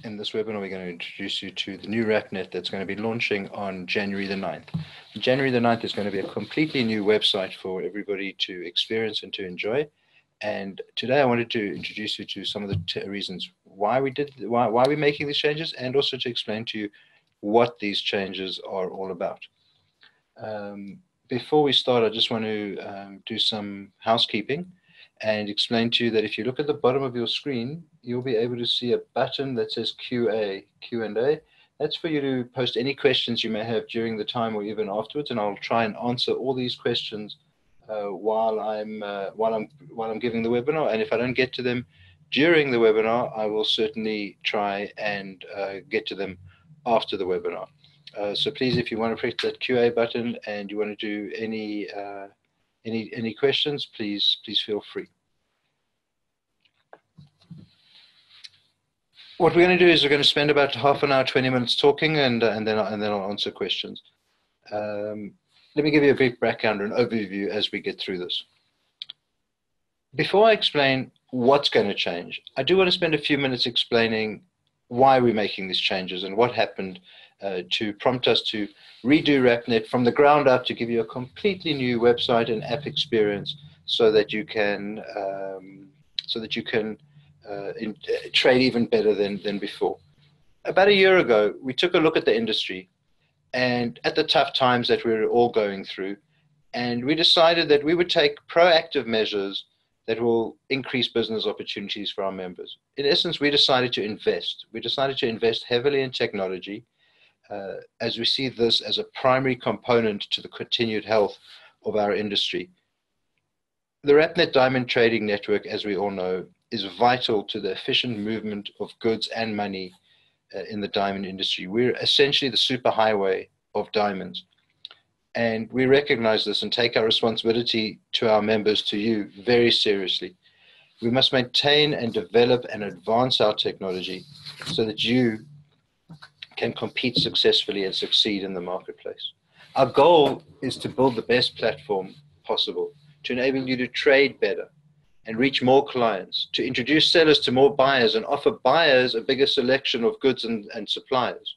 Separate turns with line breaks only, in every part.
In this webinar, we're going to introduce you to the new RapNet that's going to be launching on January the 9th. January the 9th is going to be a completely new website for everybody to experience and to enjoy. And today I wanted to introduce you to some of the reasons why we're making these changes, and also to explain to you what these changes are all about. Before we start, I just want to do some housekeeping and explain to you that if you look at the bottom of your screen, you'll be able to see a button that says Q&A. That's for you to post any questions you may have during the time or even afterwards, and I'll try and answer all these questions while I'm giving the webinar. And if I don't get to them during the webinar, I will certainly try and get to them after the webinar. So please, if you want to press that QA button and you want to do any questions, please feel free. What we're going to do is we're going to spend about half an hour, 20 minutes talking, and then I'll answer questions. Let me give you a brief background and overview as we get through this. Before I explain what's going to change, I do want to spend a few minutes explaining why we're making these changes and what happened to prompt us to redo RapNet from the ground up to give you a completely new website and app experience so that you can trade even better than before. About a year ago, we took a look at the industry and at the tough times that we were all going through, and we decided that we would take proactive measures that will increase business opportunities for our members. In essence, we decided to invest. We decided to invest heavily in technology as we see this as a primary component to the continued health of our industry. The RapNet Diamond Trading Network, as we all know, is vital to the efficient movement of goods and money in the diamond industry. We're essentially the superhighway of diamonds. And we recognize this and take our responsibility to our members, to you, very seriously. We must maintain and develop and advance our technology so that you can compete successfully and succeed in the marketplace. Our goal is to build the best platform possible, to enable you to trade better and reach more clients, to introduce sellers to more buyers and offer buyers a bigger selection of goods and suppliers.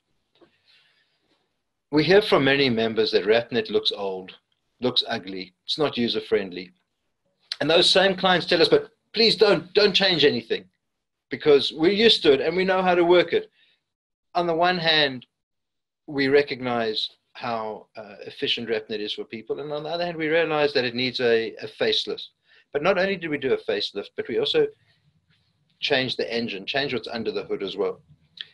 We hear from many members that RapNet looks old, looks ugly, it's not user-friendly. And those same clients tell us, but please don't change anything because we're used to it and we know how to work it. On the one hand, we recognize how efficient RapNet is for people, and on the other hand, we realize that it needs a facelift. But not only did we do a facelift, but we also changed the engine, changed what's under the hood as well.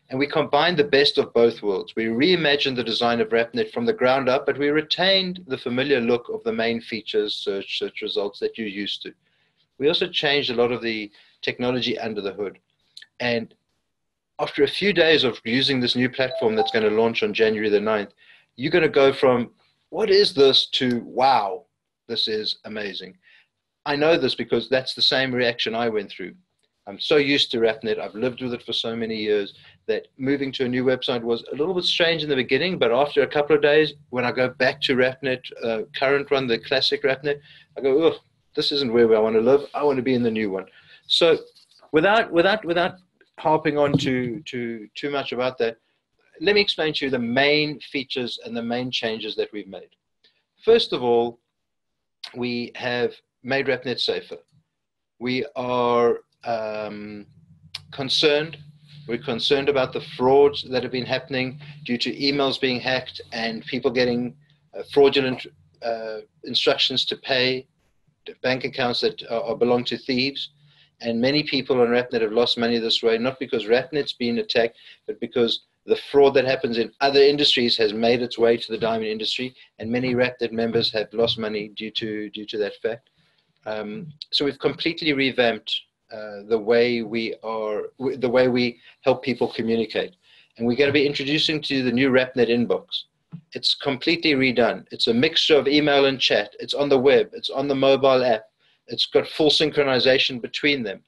And we combined the best of both worlds. We reimagined the design of RapNet from the ground up, but we retained the familiar look of the main features, search results that you're used to. We also changed a lot of the technology under the hood. And after a few days of using this new platform that's going to launch on January the 9th, you're going to go from, what is this, to, wow, this is amazing. I know this because that's the same reaction I went through. I'm so used to RapNet, I've lived with it for so many years, that moving to a new website was a little bit strange in the beginning, but after a couple of days, when I go back to RapNet, current one, the classic RapNet, I go, oh, this isn't where I want to live, I want to be in the new one. So without harping on too much about that, let me explain to you the main features and the main changes that we've made. First of all, we have made RapNet safer. We are concerned. We're concerned about the frauds that have been happening due to emails being hacked and people getting fraudulent instructions to pay bank accounts that belong to thieves. And many people on RapNet have lost money this way, not because RapNet's been attacked, but because the fraud that happens in other industries has made its way to the diamond industry, and many RapNet members have lost money due to that fact. So we've completely revamped the way we help people communicate, and we're going to be introducing to you the new RapNet inbox. It's completely redone. It's a mixture of email and chat. It's on the web. It's on the mobile app. It's got full synchronization between them.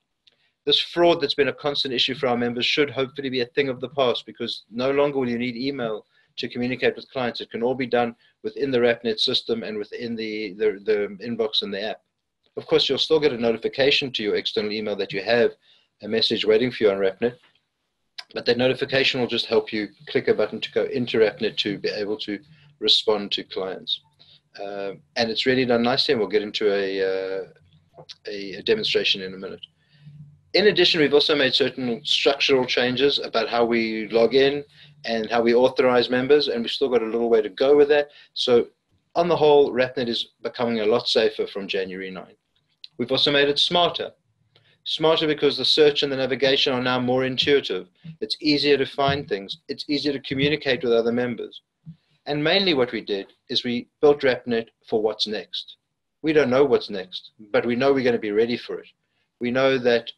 This fraud that's been a constant issue for our members should hopefully be a thing of the past, because no longer will you need email to communicate with clients. It can all be done within the RapNet system and within the inbox and the app. Of course, you'll still get a notification to your external email that you have a message waiting for you on RapNet. But that notification will just help you click a button to go into RapNet to be able to respond to clients. And it's really done nicely, and we'll get into a demonstration in a minute. In addition, we've also made certain structural changes about how we log in and how we authorize members, and we've still got a little way to go with that. So on the whole, RapNet is becoming a lot safer from January 9. We've also made it smarter. Smarter because the search and the navigation are now more intuitive. It's easier to find things. It's easier to communicate with other members. And mainly what we did is we built RapNet for what's next. We don't know what's next, but we know we're going to be ready for it. We know that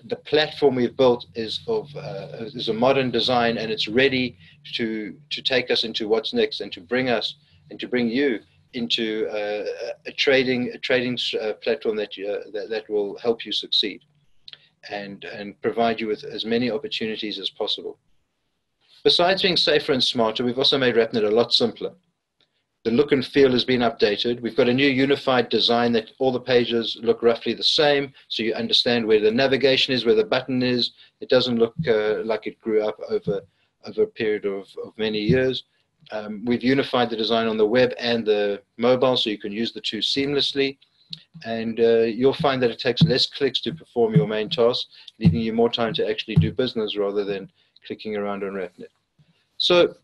the platform we've built is a modern design, and it's ready to take us into what's next, and to bring us and to bring you into a trading platform that will help you succeed and provide you with as many opportunities as possible. Besides being safer and smarter, we've also made RapNet a lot simpler. The look and feel has been updated. We've got a new unified design that all the pages look roughly the same, so you understand where the navigation is, where the button is. It doesn't look like it grew up over a period of many years. We've unified the design on the web and the mobile, so you can use the two seamlessly. And you'll find that it takes less clicks to perform your main task, leaving you more time to actually do business rather than clicking around on RapNet. So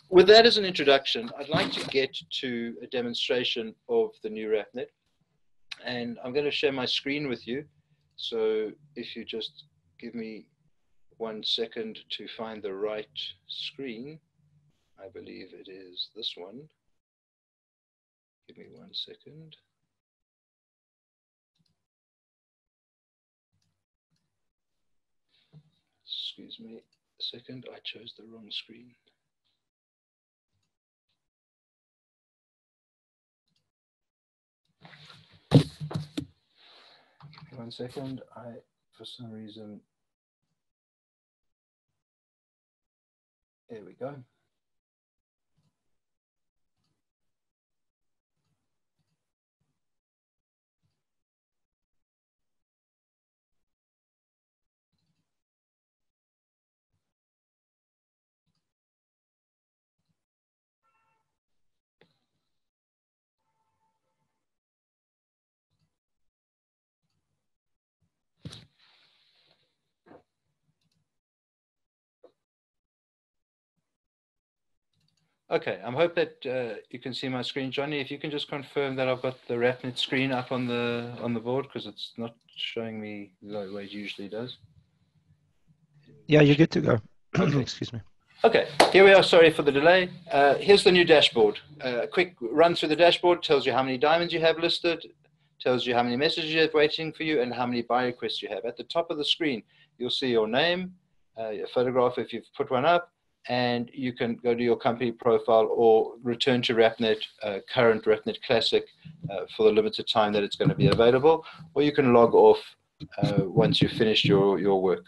with that as an introduction, I'd like to get to a demonstration of the new RapNet. And I'm going to share my screen with you. So if you just give me 1 second to find the right screen, I believe it is this one. Give me 1 second. Excuse me a second, I chose the wrong screen. Give me 1 second, for some reason, here we go. Okay, I hope that you can see my screen. Johnny, if you can just confirm that I've got the RapNet screen up on the board, because it's not showing me the way it usually does.
Yeah, you're good to go.
Okay.
Excuse me.
Okay, here we are. Sorry for the delay. Here's the new dashboard. A quick run through the dashboard tells you how many diamonds you have listed, tells you how many messages you have waiting for you, and how many buy requests you have. At the top of the screen, you'll see your name, your photograph if you've put one up, and you can go to your company profile or return to RapNet, current RapNet Classic for the limited time that it's going to be available, or you can log off once you've finished your work.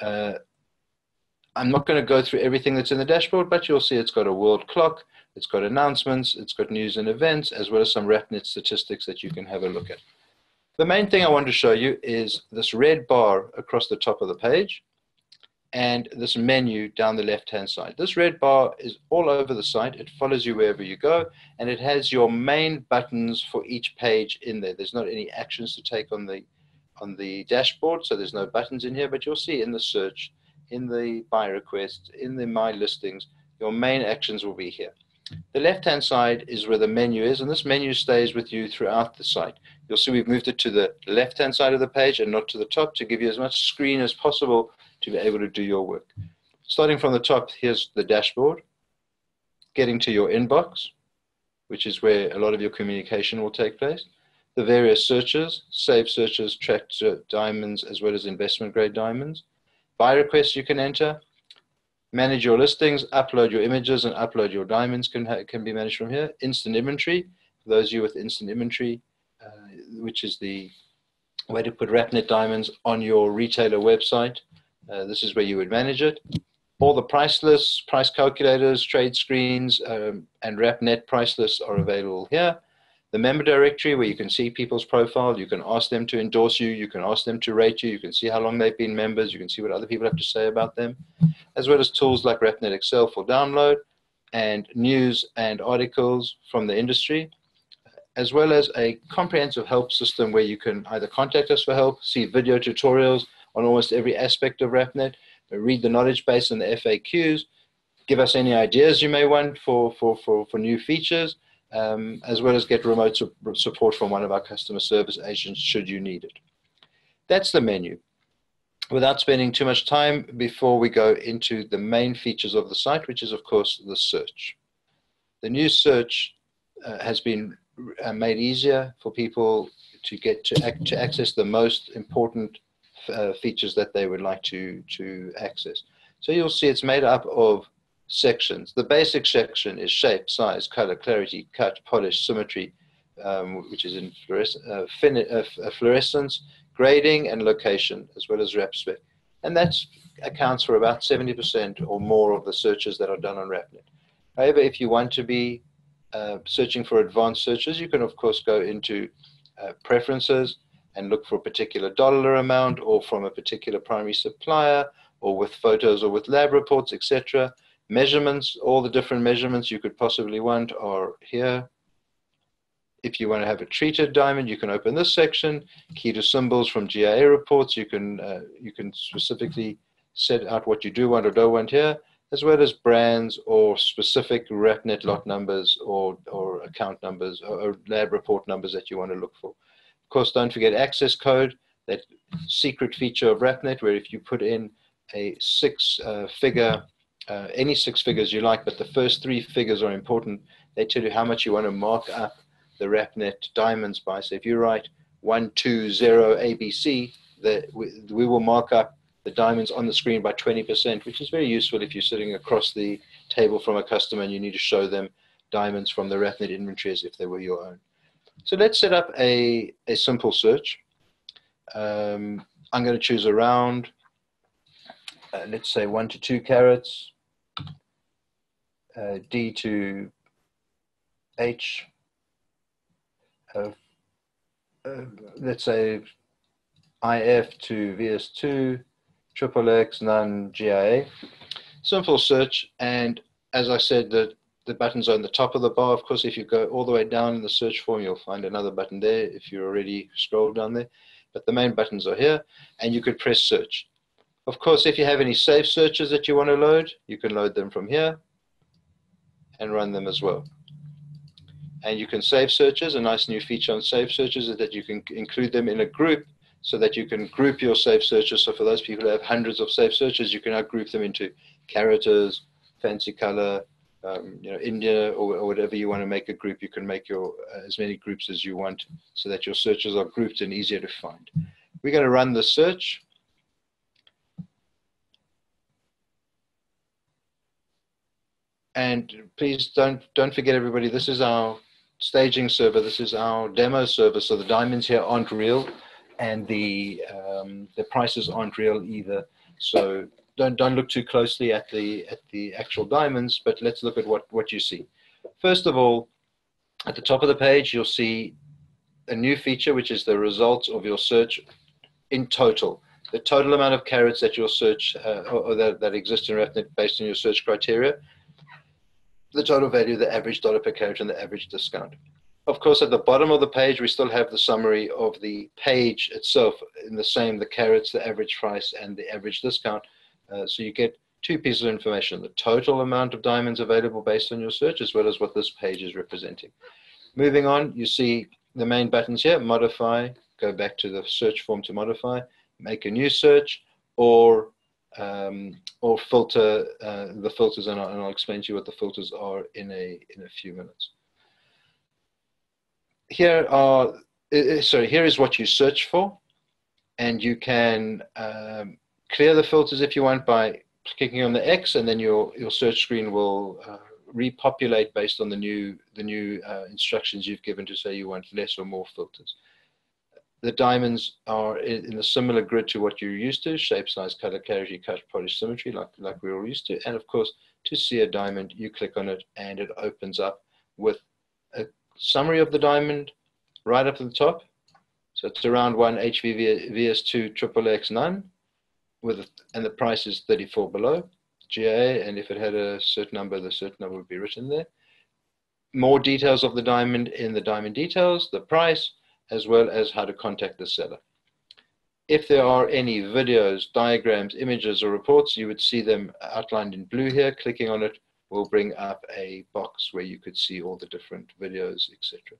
I'm not going to go through everything that's in the dashboard, but you'll see it's got a world clock, it's got announcements, it's got news and events, as well as some RapNet statistics that you can have a look at. The main thing I want to show you is this red bar across the top of the page and this menu down the left-hand side. This red bar is all over the site. It follows you wherever you go, and it has your main buttons for each page in there. There's not any actions to take on the dashboard, so there's no buttons in here, but you'll see in the search, in the buy requests, in the my listings, your main actions will be here. The left-hand side is where the menu is, and this menu stays with you throughout the site. You'll see we've moved it to the left-hand side of the page and not to the top to give you as much screen as possible to be able to do your work. Starting from the top, here's the dashboard. Getting to your inbox, which is where a lot of your communication will take place. The various searches, save searches, tracked diamonds, as well as investment grade diamonds. Buy requests you can enter. Manage your listings, upload your images, and upload your diamonds can be managed from here. Instant inventory, for those of you with instant inventory, which is the way to put RapNet diamonds on your retailer website. This is where you would manage it. All the price lists, price calculators, trade screens, and RapNet price lists are available here. The member directory, where you can see people's profile, you can ask them to endorse you, you can ask them to rate you, you can see how long they've been members, you can see what other people have to say about them, as well as tools like RapNet Excel for download, and news and articles from the industry, as well as a comprehensive help system where you can either contact us for help, see video tutorials on almost every aspect of RapNet, read the knowledge base and the FAQs, give us any ideas you may want for new features, as well as get remote support from one of our customer service agents should you need it. That's the menu. Without spending too much time before we go into the main features of the site, which is, of course, the search. The new search has been made easier for people to get to access the most important features that they would like to access. So you'll see it's made up of sections. The basic section is shape, size, color, clarity, cut, polish, symmetry, which is in fluorescence, grading, and location, as well as RapSpec. And that accounts for about 70% or more of the searches that are done on RapNet. However, if you want to be searching for advanced searches, you can, of course, go into preferences and look for a particular dollar amount or from a particular primary supplier or with photos or with lab reports, etc. Measurements, all the different measurements you could possibly want are here. If you want to have a treated diamond, you can open this section. Key to symbols from GIA reports, you can specifically set out what you do want or don't want here, as well as brands or specific RapNet lot numbers or account numbers or lab report numbers that you want to look for. Of course, don't forget access code, that secret feature of RapNet, where if you put in a six-figure, any six figures you like, but the first three figures are important. They tell you how much you want to mark up the RapNet diamonds by. So if you write 120 ABC, we will mark up the diamonds on the screen by 20%, which is very useful if you're sitting across the table from a customer and you need to show them diamonds from the RapNet inventory as if they were your own. So let's set up a simple search. I'm going to choose around, let's say 1 to 2 carats, D to H, let's say IF to VS2, XXX, none, GIA. Simple search, and as I said, the buttons are on the top of the bar. Of course, if you go all the way down in the search form, you'll find another button there if you already scrolled down there. But the main buttons are here, and you could press search. Of course, if you have any saved searches that you want to load, you can load them from here and run them as well. And you can save searches. A nice new feature on save searches is that you can include them in a group so that you can group your save searches. So for those people who have hundreds of save searches, you can now group them into characters, fancy color, India, or whatever you want to make a group. You can make your as many groups as you want so that your searches are grouped and easier to find. We're going to run the search. And please don't forget, everybody, this is our staging server. This is our demo server. So the diamonds here aren't real, and the prices aren't real either. So don't look too closely at the actual diamonds, but let's look at what you see. First of all, at the top of the page, you'll see a new feature, which is the results of your search in total. The total amount of carats that your search or that exist in RapNet based on your search criteria, the total value, the average dollar per carat, and the average discount. Of course, at the bottom of the page, we still have the summary of the page itself in the carats, the average price, and the average discount. So you get two pieces of information: the total amount of diamonds available based on your search, as well as what this page is representing. Moving on, you see the main buttons here: modify, go back to the search form to modify, make a new search, or filter the filters, and I'll explain to you what the filters are in a few minutes. Here is what you search for, and you can clear the filters if you want by clicking on the X, and then your search screen will repopulate based on the new instructions you've given to say you want less or more filters. The diamonds are in a similar grid to what you're used to: shape, size, color, clarity, cut, polish, symmetry, like we're all used to. And of course, to see a diamond, you click on it, and it opens up with a summary of the diamond right up at the top. So it's around 1 HVVS2 triple X none, and the price is 34 below GA, and if it had a certain number, the certain number would be written there. More details of the diamond in the diamond details, the price, as well as how to contact the seller. If there are any videos, diagrams, images, or reports, you would see them outlined in blue here. Clicking on it will bring up a box where you could see all the different videos, etc.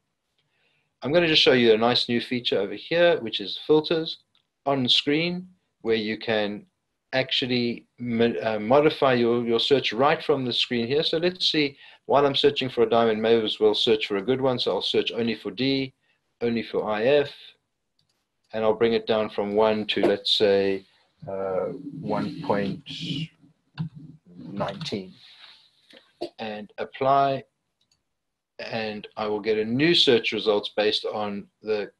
I'm going to just show you a nice new feature over here, which is filters on screen, where you can actually modify your search right from the screen here. So let's see, while I'm searching for a diamond, may as well search for a good one. So I'll search only for D, only for IF, and I'll bring it down from 1 to, let's say, 1.19, and apply, and I will get a new search results based on the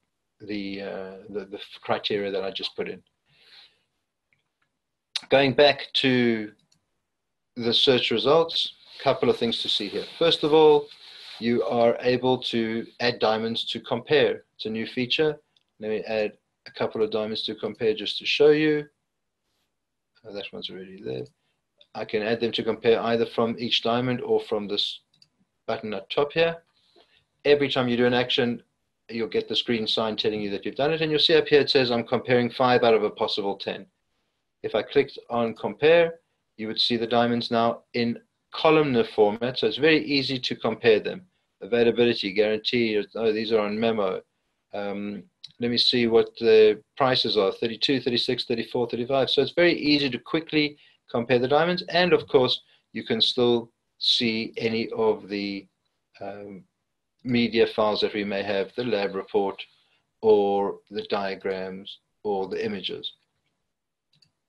criteria that I just put in. Going back to the search results, a couple of things to see here. First of all, you are able to add diamonds to compare. It's a new feature. Let me add a couple of diamonds to compare just to show you. Oh, that one's already there. I can add them to compare either from each diamond or from this button up top here. Every time you do an action, you'll get the screen sign telling you that you've done it, and you'll see up here it says I'm comparing 5 out of a possible 10. If I clicked on compare, you would see the diamonds now in columnar format, so it's very easy to compare them. Availability, guarantee, oh, these are on memo. Let me see what the prices are, 32, 36, 34, 35. So it's very easy to quickly compare the diamonds, and of course, you can still see any of the media files that we may have, the lab report, or the diagrams, or the images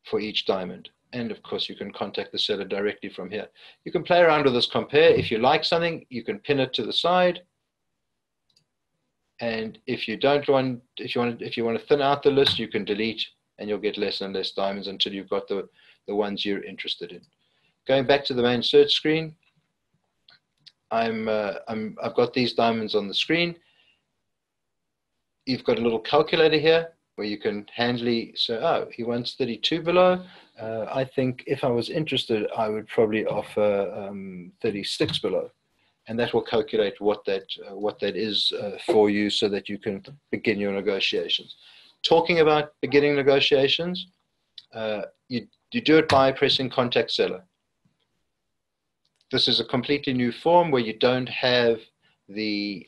for each diamond. And of course, you can contact the seller directly from here. You can play around with this compare. If you like something, you can pin it to the side. And if you don't want, if you want to thin out the list, you can delete, and you'll get less and less diamonds until you've got the ones you're interested in. Going back to the main search screen, I've got these diamonds on the screen. You've got a little calculator here where you can handily say, oh, he wants 32 below. I think if I was interested, I would probably offer 36 below. And that will calculate what that is for you, so that you can begin your negotiations. Talking about beginning negotiations, you do it by pressing contact seller. This is a completely new form where you don't have the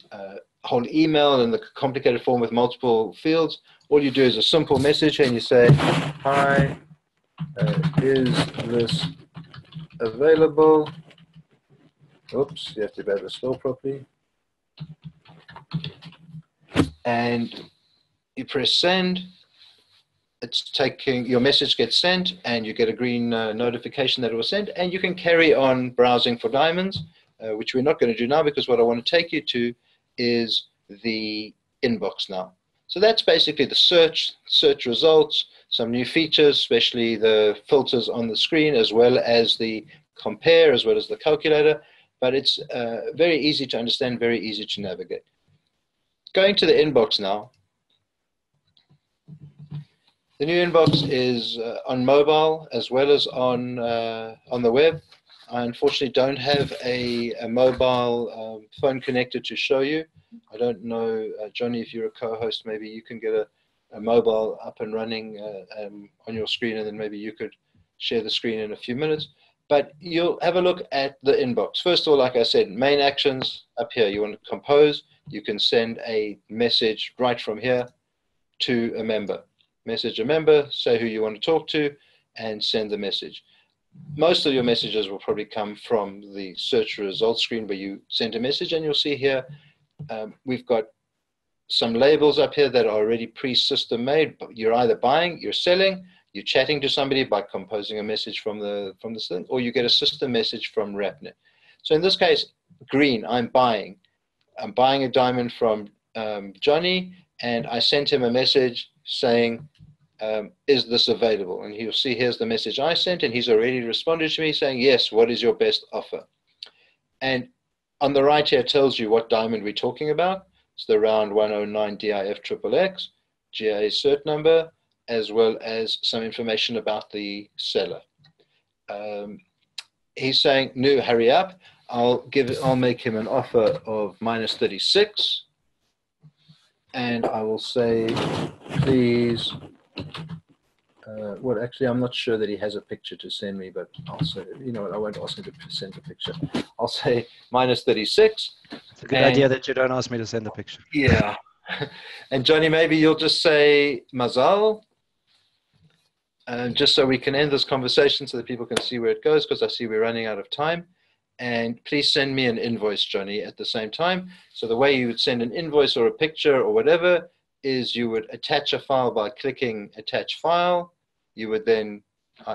whole email and the complicated form with multiple fields. All you do is a simple message, and you say, hi, is this available? Oops, you have to be able to spell properly. And you press send. It's taking, your message gets sent, and you get a green notification that it was sent, and you can carry on browsing for diamonds, which we're not going to do now, because what I want to take you to is the inbox now. So that's basically the search results, some new features, especially the filters on the screen, as well as the compare, as well as the calculator. But it's very easy to understand, very easy to navigate. Going to the inbox now. The new inbox is on mobile as well as on the web. I unfortunately don't have a mobile phone connected to show you. I don't know, Johnny, if you're a co-host, maybe you can get a mobile up and running on your screen, and then maybe you could share the screen in a few minutes. But you'll have a look at the inbox. First of all, like I said, main actions up here. You want to compose. You can send a message right from here to a member. Message a member, say who you want to talk to, and send the message. Most of your messages will probably come from the search results screen where you send a message, and you'll see here we've got some labels up here that are already pre-system made. You're either buying, you're selling, you're chatting to somebody by composing a message from the thing, or you get a system message from RapNet. So in this case, green, I'm buying a diamond from Johnny, and I sent him a message saying, is this available? And he'll see here's the message I sent, and he's already responded to me saying, yes, what is your best offer? And On the right here, it tells you what diamond we're talking about. It's the round 109 DIF XXX, GA cert number, as well as some information about the seller. He's saying, no, hurry up. I'll make him an offer of minus 36. And I will say, please, well, actually, I'm not sure that he has a picture to send me, but I'll say, you know what, I won't ask him to send a picture. I'll say minus 36.
It's a good idea that you don't ask me to send a picture.
Yeah. And Johnny, maybe you'll just say Mazal, just so we can end this conversation so that people can see where it goes, because I see we're running out of time. And please send me an invoice, Johnny, at the same time. So the way you would send an invoice or a picture or whatever is you would attach a file by clicking attach file. You would then,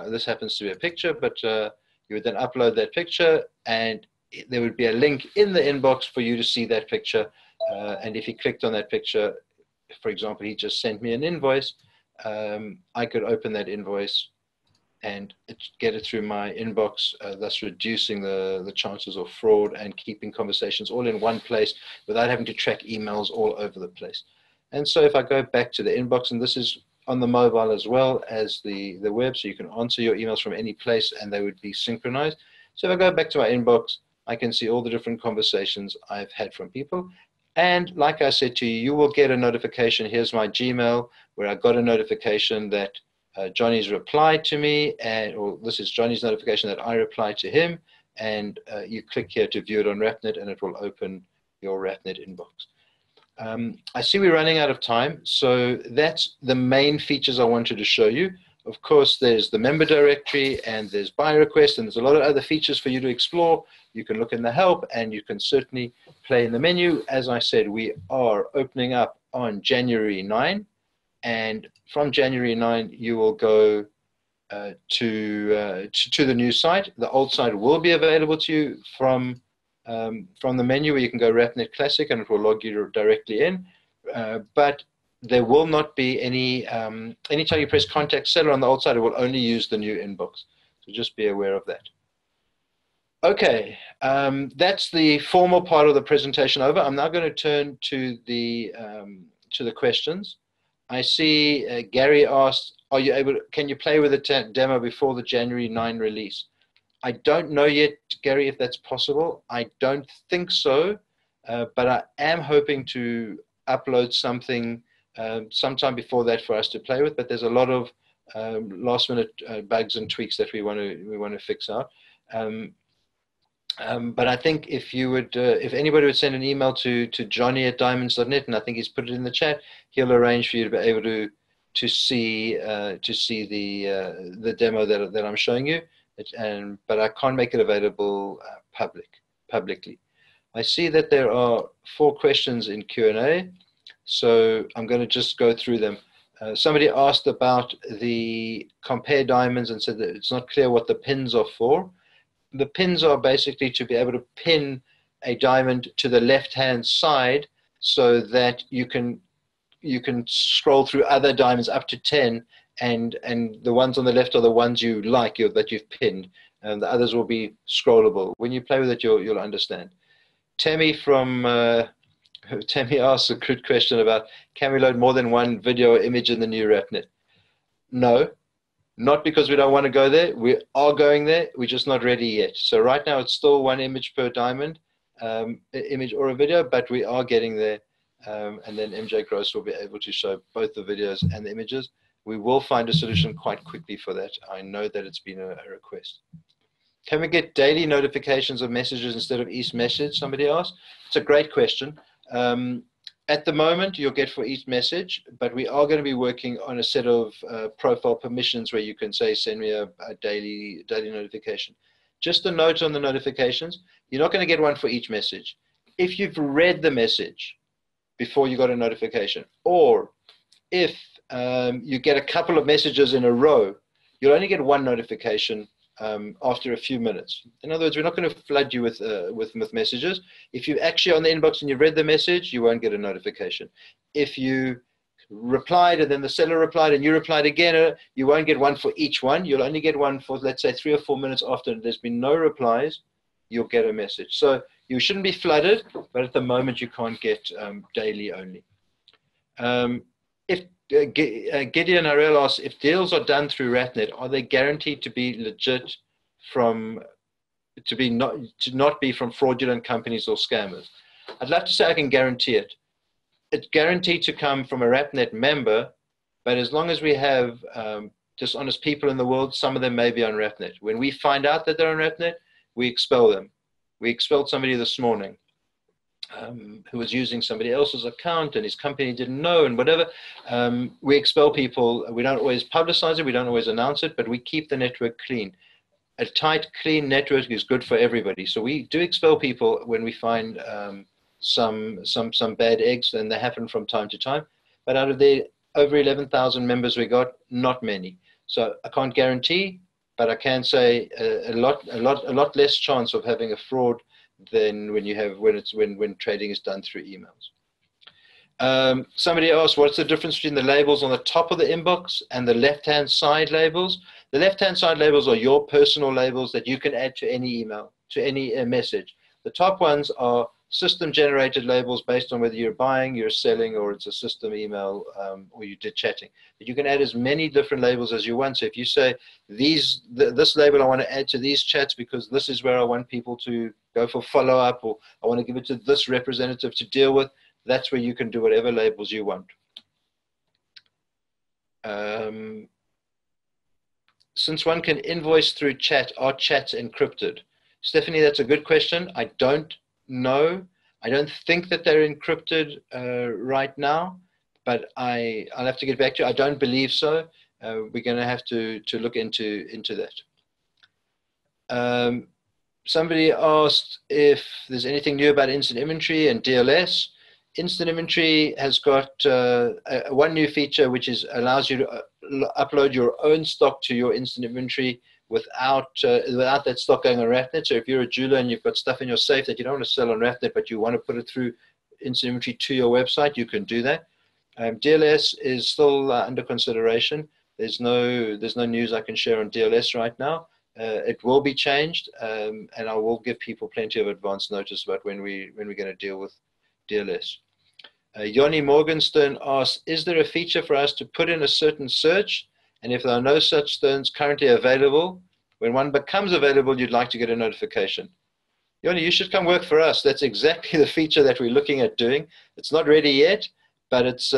this happens to be a picture, but you would then upload that picture, and there would be a link in the inbox for you to see that picture. And if he clicked on that picture, for example, he just sent me an invoice, I could open that invoice and get it through my inbox, thus reducing the chances of fraud and keeping conversations all in one place without having to track emails all over the place. And so if I go back to the inbox, and this is on the mobile as well as the web, so you can answer your emails from any place and they would be synchronized. So if I go back to my inbox, I can see all the different conversations I've had from people. And like I said to you, you will get a notification. Here's my Gmail, where I got a notification that Johnny's replied to me, or this is Johnny's notification that I replied to him, and you click here to view it on RapNet, and it will open your RapNet inbox. I see we're running out of time, so that's the main features I wanted to show you. Of course, there's the member directory, and there's buy request, and there's a lot of other features for you to explore. You can look in the help, and you can certainly play in the menu. As I said, we are opening up on January 9. And from January 9, you will go to the new site. The old site will be available to you from the menu, where you can go RapNet Classic, and it will log you directly in. But there will not be any, anytime you press Contact Seller on the old site, it will only use the new inbox. So just be aware of that. Okay, that's the formal part of the presentation over. I'm now going to turn to the questions. I see Gary asked, can you play with the demo before the January 9 release? I don't know yet, Gary, if that's possible. I don't think so, but I am hoping to upload something sometime before that for us to play with, but there's a lot of last minute bugs and tweaks that we want to fix out. But I think if you would, if anybody would send an email to johnny@diamonds.net, and I think he's put it in the chat, he'll arrange for you to be able to see the demo that I'm showing you. But I can't make it available publicly. I see that there are 4 questions in Q&A, so I'm going to just go through them. Somebody asked about the compare diamonds and said that it's not clear what the pins are for. The pins are basically to be able to pin a diamond to the left-hand side so that you can scroll through other diamonds up to 10, and the ones on the left are the ones you like, that you've pinned, and the others will be scrollable. When you play with it, you'll understand. Tammy asks a good question about, can we load more than one video or image in the new RapNet? No. Not because we don't want to go there. We are going there. We're just not ready yet. So right now it's still 1 image per diamond, image or a video, but we are getting there. And then MJ Gross will be able to show both the videos and the images. We will find a solution quite quickly for that. I know that it's been a request. Can we get daily notifications of messages instead of each message? Somebody asked. It's a great question. At the moment, you'll get for each message, but we are going to be working on a set of profile permissions where you can say, send me a daily notification. Just a note on the notifications, you're not going to get one for each message. If you've read the message before you got a notification, or if you get a couple of messages in a row, you'll only get one notification after a few minutes. In other words, we're not going to flood you with messages. If you're actually on the inbox and you've read the message, you won't get a notification. If you replied and then the seller replied and you replied again, you won't get one for each one. You'll only get one for, let's say, 3 or 4 minutes after there's been no replies. you'll get a message. So you shouldn't be flooded, but at the moment you can't get daily only. If Gideon Harel asks, if deals are done through RapNet, are they guaranteed to be legit to not be from fraudulent companies or scammers? I'd love to say I can guarantee it. It's guaranteed to come from a RapNet member, but as long as we have dishonest people in the world, some of them may be on RapNet. When we find out that they're on RapNet, we expel them. We expelled somebody this morning who was using somebody else's account and his company didn't know and whatever. We expel people. We don't always publicize it. We don't always announce it, but we keep the network clean. A tight, clean network is good for everybody. So we do expel people when we find some bad eggs, and they happen from time to time. But out of the over 11,000 members we got, not many. So I can't guarantee, but I can say a lot less chance of having a fraud than when trading is done through emails. Somebody asked, what's the difference between the labels on the top of the inbox and the left-hand side labels? The left-hand side labels are your personal labels that you can add to any email, to any message. The top ones are system-generated labels based on whether you're buying, you're selling, or it's a system email, or you did chatting. But you can add as many different labels as you want. So if you say, this label I want to add to these chats because this is where I want people to go for follow-up, or I want to give it to this representative to deal with, that's where you can do whatever labels you want. Since one can invoice through chat, are chats encrypted? Stephanie, that's a good question. I don't know. I don't think that they're encrypted right now, but I'll have to get back to you. I don't believe so. We're going to have to look into that. Somebody asked if there's anything new about instant inventory and DLS. Instant inventory has got one new feature, which allows you to upload your own stock to your instant inventory without that stock going on RapNet. So if you're a jeweler and you've got stuff in your safe that you don't want to sell on RapNet, but you want to put it through instant inventory to your website, you can do that. DLS is still under consideration. There's no news I can share on DLS right now. It will be changed, and I will give people plenty of advance notice about when we're going to deal with DLS. Yoni Morgenstern asks, is there a feature for us to put in a certain search? And if there are no such terms currently available, when one becomes available, you'd like to get a notification. Yoni, you should come work for us. That's exactly the feature that we're looking at doing. It's not ready yet, but it's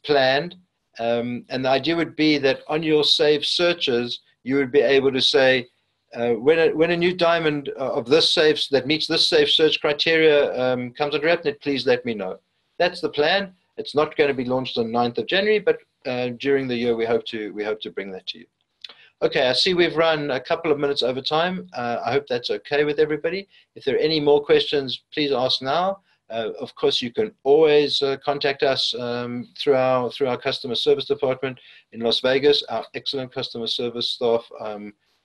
planned. And the idea would be that on your saved searches, you would be able to say, when a new diamond of this safe that meets this safe search criteria comes on RapNet, please let me know. That's the plan. It's not going to be launched on 9th of January, but during the year we hope to bring that to you. Okay, I see we've run a couple of minutes over time. I hope that's okay with everybody. If there are any more questions, please ask now. Of course, you can always contact us through our customer service department in Las Vegas. Our excellent customer service staff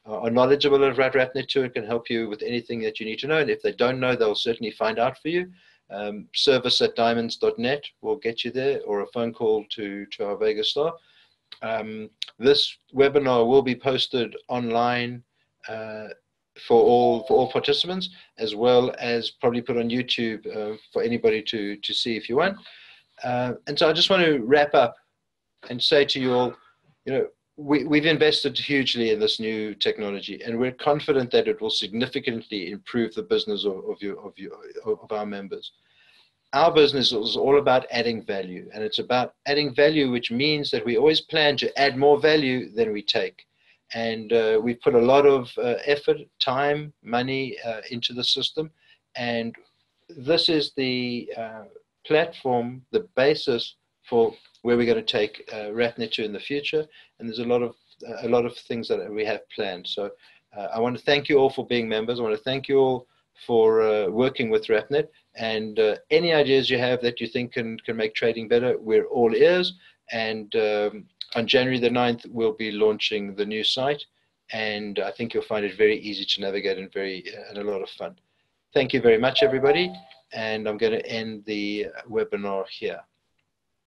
are knowledgeable about RapNet too and can help you with anything that you need to know. And if they don't know, they'll certainly find out for you. Service@diamonds.net will get you there, or a phone call to our Vegas staff. This webinar will be posted online for all participants, as well as probably put on YouTube for anybody to see if you want. And so I just want to wrap up and say to you all, we've invested hugely in this new technology, and we're confident that it will significantly improve the business of our members. Our business is all about adding value, and it's about adding value, which means that we always plan to add more value than we take. And we've put a lot of effort, time, money into the system, and this is the platform, the basis for where we're going to take RapNet to in the future. And there's a lot of things that we have planned. So I want to thank you all for being members. I want to thank you all for working with RapNet. And any ideas you have that you think can make trading better, we're all ears. And on January the 9th, we'll be launching the new site. And I think you'll find it very easy to navigate and a lot of fun. Thank you very much, everybody. And I'm going to end the webinar here.